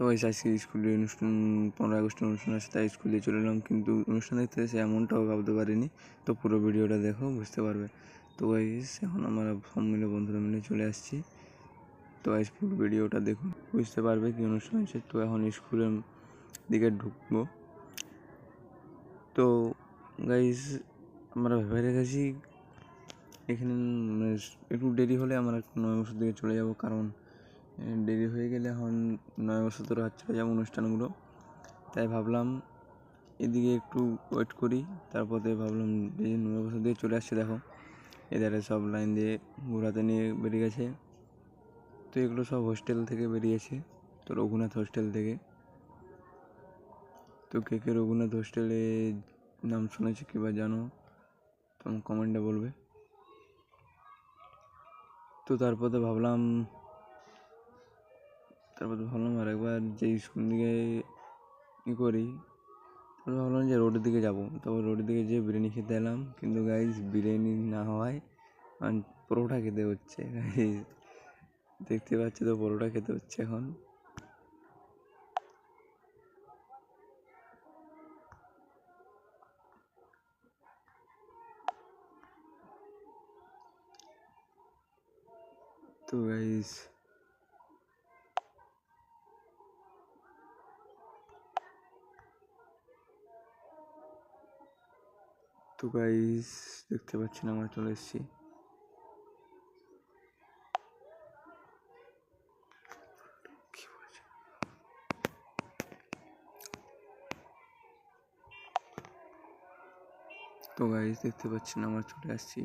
তো গাইস আজকে স্কুলে অনুষ্ঠান 15 আগস্টের অনুষ্ঠান আছে, তাই স্কুলে চলে এলাম, কিন্তু অনুষ্ঠান দেখতে এসে এমনটাও ভাবতে পারিনি। তো পুরো ভিডিওটা দেখো, বুঝতে পারবে। তো গাইস এখন আমরা সব মিলে বন্ধুরা মিলে চলে আসছি। তো গাইস পুরো ভিডিওটা দেখুন, বুঝতে পারবে কি অনুষ্ঠান আছে। তো এখন স্কুলের দিকে ঢুকবো। তো গাইস আমরা ভেবে রেখেছি এখানে একটু দেরি হলে আমরা 9 বছর দিকে চলে যাব, কারণ দেরি হয়ে গেলে এখন 9 বছর ধরে হচ্ছে যেমন অনুষ্ঠানগুলো। তাই ভাবলাম এদিকে একটু ওয়েট করি, তারপরে ভাবলাম যে 9 বছর দিয়ে চলে আসছে। দেখো এধারে সব লাইন দিয়ে ঘোরাতে নিয়ে বেরিয়ে গেছে। তো এগুলো সব হোস্টেল থেকে বেরিয়েছে, তো রঘুনাথ হোস্টেল থেকে। তো কে কে রঘুনাথ হোস্টেলে নাম শুনেছে কিংবা জানো, তুমি কমেন্টে বলবে। তো তারপরে ভাবলাম আরেকবার যে স্কুল দিকে করি, তারপর ভাবলাম যে রোডের দিকে যাবো। তারপর রোডের দিকে যেয়ে বিরিয়ানি খেতে এলাম, কিন্তু গাইস বিরিয়ানি না হওয়ায় পরোটা খেতে হচ্ছে। গাইস দেখতে পাচ্ছি তো পরোটা খেতে হচ্ছে এখন। তো গাইস দেখতে পাচ্ছেন আমরা চলে এসেছি। তো গাইস দেখতে পাচ্ছেন আমরা চলে আসছি।